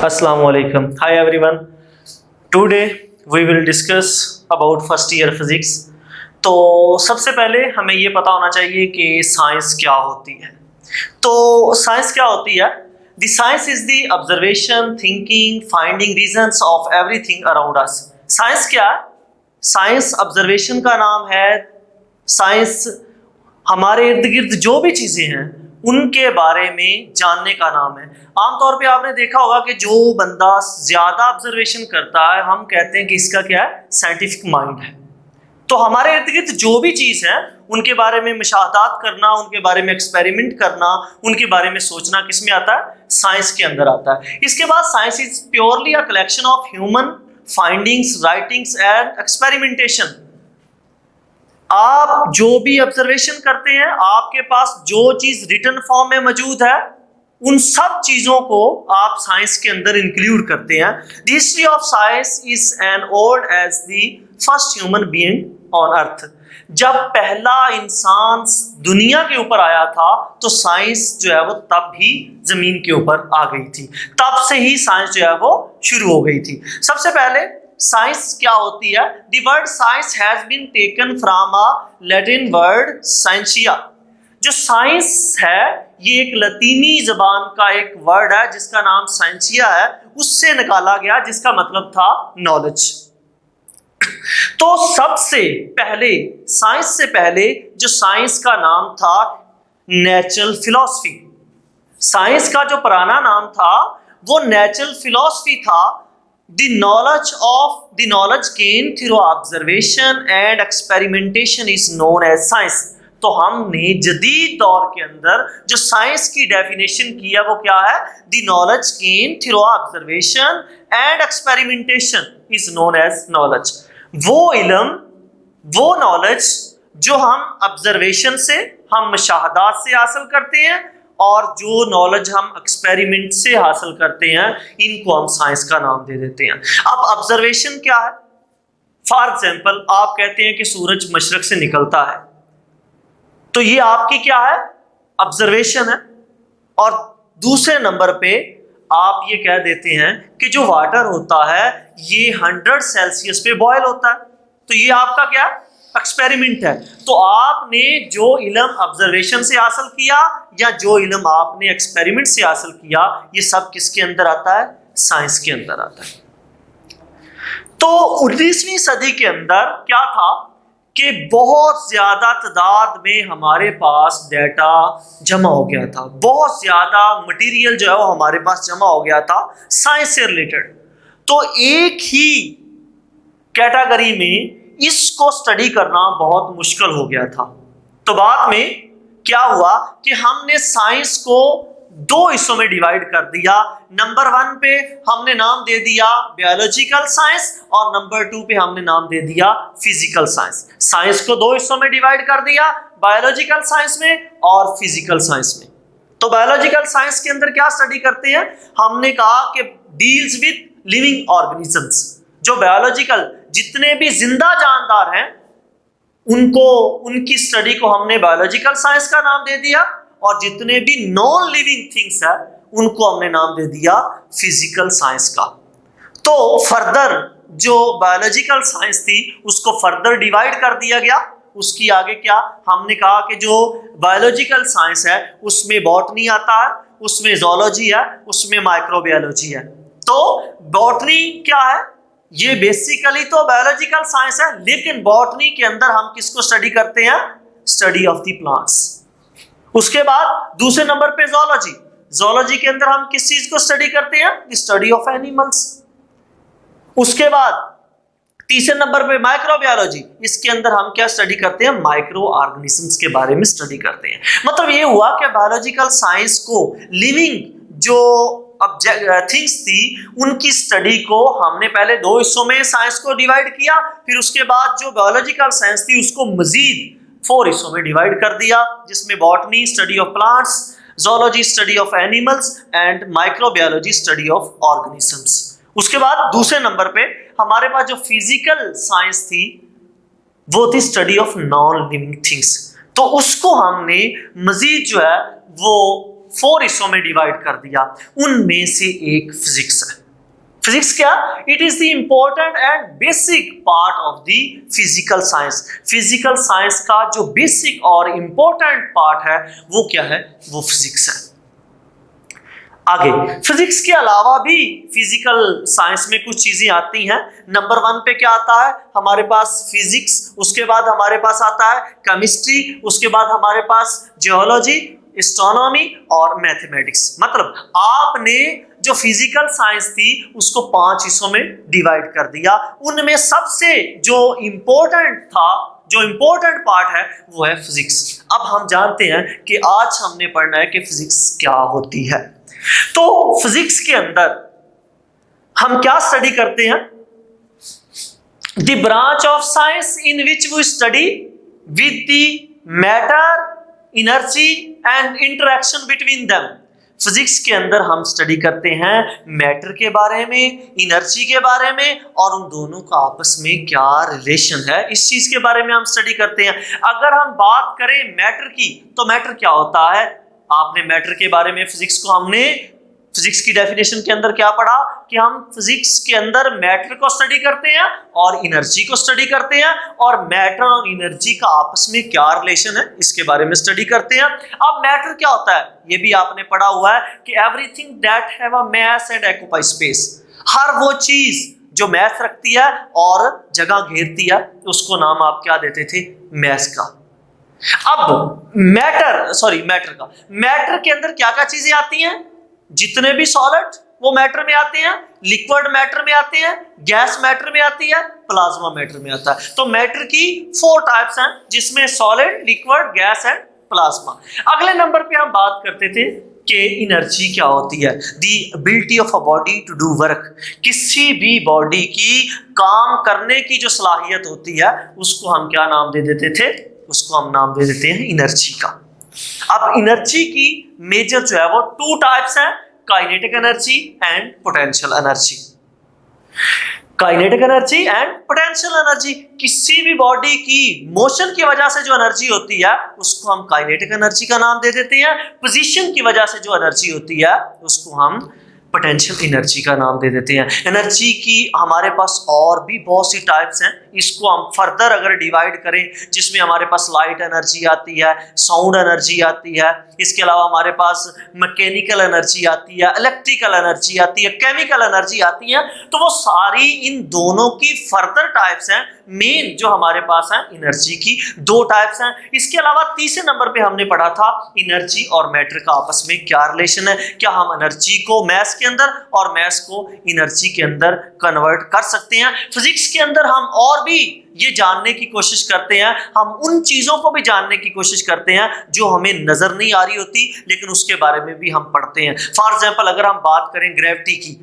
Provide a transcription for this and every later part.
Assalamu alaikum. Hi everyone. Today we will discuss about first year physics. तो सबसे पहले हमें ये पता होना चाहिए कि साइंस क्या होती है। तो साइंस क्या होती है? The science is the observation, thinking, finding reasons of everything around us. Science क्या है? साइंस ऑब्जर्वेशन का नाम है। साइंस हमारे इर्द गिर्द जो भी चीजें हैं उनके बारे में जानने का नाम है। आमतौर पे आपने देखा होगा कि जो बंदा ज्यादा ऑब्जर्वेशन करता है हम कहते हैं कि इसका क्या है, साइंटिफिक माइंड है। तो हमारे इर्द गिर्द जो भी चीज है उनके बारे में मुशाहदात करना, उनके बारे में एक्सपेरिमेंट करना, उनके बारे में सोचना किस में आता है? साइंस के अंदर आता है। इसके बाद science is purely a collection of human findings, writings and experimentation. आप जो भी ऑब्जर्वेशन करते हैं, आपके पास जो चीज रिटन फॉर्म में मौजूद है, उन सब चीजों को आप साइंस के अंदर इंक्लूड करते हैं। The history of science is an old age the first human being on earth. जब पहला इंसान दुनिया के ऊपर आया था तो साइंस जो है वो तब ही जमीन के ऊपर आ गई थी। तब से ही साइंस जो है वो शुरू हो गई थी। सबसे पहले साइंस क्या होती है? The word science has been taken from a Latin word scientia. जो साइंस है ये एक लतीनी जबान का एक वर्ड है जिसका नाम साइंसिया है, उससे निकाला गया, जिसका मतलब था नॉलेज। तो सबसे पहले साइंस से पहले जो साइंस का नाम था नेचुरल फिलॉसफी। साइंस का जो पुराना नाम था वो नेचुरल फिलॉसफी था। The knowledge gained through observation and experimentation is known as science. तो हमने जदीद दौर के अंदर जो साइंस की डेफिनेशन की है वो क्या है? The knowledge gained through observation and experimentation is known as knowledge. वो इल्म, वो नॉलेज जो हम ऑब्जर्वेशन से, हम मुशाहदात से हासिल करते हैं और जो नॉलेज हम एक्सपेरिमेंट से हासिल करते हैं, इनको हम साइंस का नाम दे देते हैं। अब ऑब्जर्वेशन क्या है? फॉर एग्जांपल आप कहते हैं कि सूरज मशरक से निकलता है, तो ये आपकी क्या है? ऑब्जर्वेशन है। और दूसरे नंबर पे आप ये कह देते हैं कि जो वाटर होता है ये 100 सेल्सियस पे बॉयल होता है, तो ये आपका क्या? एक्सपेरिमेंट है। तो आपने जो इल्म ऑब्जर्वेशन से हासिल किया या जो इल्म आपने एक्सपेरिमेंट से हासिल किया, ये सब किसके अंदर आता है? साइंस के अंदर आता है। तो 19वीं सदी के अंदर क्या था कि बहुत ज्यादा तादाद में हमारे पास डेटा जमा हो गया था, बहुत ज्यादा मटेरियल जो है वो हमारे पास जमा हो गया था साइंस से रिलेटेड। तो एक ही कैटेगरी में इसको स्टडी करना बहुत मुश्किल हो गया था। तो बाद में क्या हुआ कि हमने साइंस को दो हिस्सों में डिवाइड कर दिया। नंबर 1 पे हमने नाम दे दिया बायोलॉजिकल साइंस और नंबर 2 पे हमने नाम दे दिया फिजिकल साइंस। साइंस को दो हिस्सों में डिवाइड कर दिया, बायोलॉजिकल साइंस में और फिजिकल साइंस में। तो बायोलॉजिकल साइंस के अंदर क्या स्टडी करते हैं? हमने कहा कि डील्स विद लिविंग ऑर्गेनिजम्स। जो बायोलॉजिकल जितने भी जिंदा जानदार हैं उनको, उनकी स्टडी को हमने बायोलॉजिकल साइंस का नाम दे दिया, और जितने भी नॉन लिविंग थिंग्स है उनको हमने नाम दे दिया फिजिकल साइंस का। तो फर्दर जो बायोलॉजिकल साइंस थी उसको फर्दर डिवाइड कर दिया गया। उसकी आगे क्या हमने कहा कि जो बायोलॉजिकल साइंस है उसमें बॉटनी आता है, उसमें ज़ूलॉजी है, उसमें माइक्रोबायोलॉजी है। तो बॉटनी क्या है? ये बेसिकली तो बायोलॉजिकल साइंस है, लेकिन बॉटनी के अंदर हम किसको स्टडी करते हैं? Study of the plants. उसके बाद दूसरे नंबर पे ज़ूलॉजी। ज़ूलॉजी के अंदर हम किस चीज को स्टडी करते हैं? The study of animals. उसके बाद तीसरे नंबर पे माइक्रोबायोलॉजी। इसके अंदर हम क्या स्टडी करते हैं? माइक्रो ऑर्गेनिजम्स के बारे में स्टडी करते हैं। मतलब ये हुआ कि बायोलॉजिकल साइंस को लिविंग जो थिंग्स थी उनकी स्टडी को हमने पहले दो हिस्सों में साइंस को डिवाइड किया, फिर उसके बाद जो बायोलॉजिकल साइंस थी उसको मजीद 4 हिस्सों में डिवाइड कर दिया, जिसमें botany study of plants, zoology study of animals and microbiology study of organisms. उसके बाद दूसरे नंबर पे हमारे पास जो फिजिकल साइंस थी वो थी study of non living things. तो उसको हमने मजीद जो है वो 4 हिस्सों में डिवाइड कर दिया, उनमें से एक फिजिक्स है। फिजिक्स क्या? It is the important and basic part of the physical science. Physical science का जो बेसिक और इंपॉर्टेंट पार्ट है वो क्या है? वो फिजिक्स है। आगे फिजिक्स के अलावा भी फिजिकल साइंस में कुछ चीजें आती हैं। नंबर 1 पे क्या आता है? हमारे पास फिजिक्स, उसके बाद हमारे पास आता है केमिस्ट्री, उसके बाद हमारे पास जियोलॉजी, एस्ट्रोनॉमी और मैथमेटिक्स। मतलब आपने जो फिजिकल साइंस थी उसको 5 हिस्सों में डिवाइड कर दिया। उनमें सबसे जो इंपॉर्टेंट था, जो इंपॉर्टेंट पार्ट है वो है फिजिक्स। अब हम जानते हैं कि आज हमने पढ़ना है कि फिजिक्स क्या होती है। तो फिजिक्स के अंदर हम क्या स्टडी करते हैं? The branch of science in which we study with the matter, energy and interaction between them. Physics के अंदर हम स्टडी करते हैं मैटर के बारे में, एनर्जी के बारे में और उन दोनों का आपस में क्या रिलेशन है, इस चीज के बारे में हम स्टडी करते हैं। अगर हम बात करें मैटर की, तो मैटर क्या होता है? आपने मैटर के बारे में फिजिक्स की डेफिनेशन के अंदर क्या पढ़ा कि हम फिजिक्स के अंदर मैटर को स्टडी करते हैं और एनर्जी को स्टडी करते हैं, और मैटर और एनर्जी का आपस में क्या रिलेशन है इसके बारे में स्टडी करते हैं। अब मैटर क्या होता है ये भी आपने पढ़ा हुआ है कि everything that have a mass and occupy space. हर वो चीज जो मास रखती है और जगह घेरती है उसको नाम आप क्या देते थे? मास का। अब मैटर के अंदर क्या क्या चीजें आती हैं? जितने भी सॉलिड वो मैटर में आते हैं, लिक्विड मैटर में आते हैं, गैस मैटर में आती है, प्लाज्मा मैटर में आता है। तो मैटर की 4 टाइप्स हैं जिसमें solid, liquid, gas and plasma. अगले नंबर पे हम बात करते थे कि एनर्जी क्या होती है? The ability of a body to do work. किसी भी बॉडी की काम करने की जो सलाहियत होती है उसको हम क्या नाम दे देते थे? उसको हम नाम दे देते हैं एनर्जी का। अब एनर्जी की मेजर जो है वो 2 टाइप्स हैं, kinetic energy and potential energy. Kinetic energy and potential energy. किसी भी बॉडी की मोशन की वजह से जो एनर्जी होती है उसको हम काइनेटिक एनर्जी का नाम दे देते हैं। पोजीशन की वजह से जो एनर्जी होती है उसको हम पोटेंशियल एनर्जी का नाम दे देते हैं। एनर्जी की हमारे पास और भी बहुत सी टाइप्स हैं, इसको हम फर्दर अगर डिवाइड करें जिसमें हमारे पास लाइट एनर्जी आती है, साउंड एनर्जी आती है, इसके अलावा हमारे पास मैकेनिकल एनर्जी आती है, इलेक्ट्रिकल एनर्जी आती है, केमिकल एनर्जी आती है। तो वो सारी इन दोनों की फर्दर टाइप्स हैं। मेन जो हमारे पास है एनर्जी की 2 टाइप्स हैं। इसके अलावा तीसरे नंबर पे हमने पढ़ा था एनर्जी और मैटर का आपस में क्या रिलेशन है। क्या हम एनर्जी को मैस के अंदर और मैस को एनर्जी के अंदर कन्वर्ट कर सकते हैं? फिजिक्स के अंदर हम और भी ये जानने की कोशिश करते हैं, हम उन चीजों को भी जानने की कोशिश करते हैं जो हमें नजर नहीं आ रही होती लेकिन उसके बारे में भी हम पढ़ते हैं। फॉर एग्जाम्पल अगर हम बात करें ग्रेविटी की,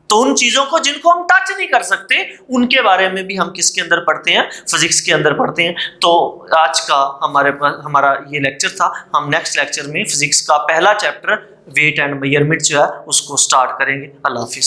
तो उन चीजों को जिनको हम टच नहीं कर सकते उनके बारे में भी हम किसके अंदर पढ़ते हैं? फिजिक्स के अंदर पढ़ते हैं। तो आज का हमारा ये लेक्चर था। हम नेक्स्ट लेक्चर में फिजिक्स का पहला चैप्टर वेट एंड मेजरमेंट जो है उसको स्टार्ट करेंगे। अल्लाह हाफिज।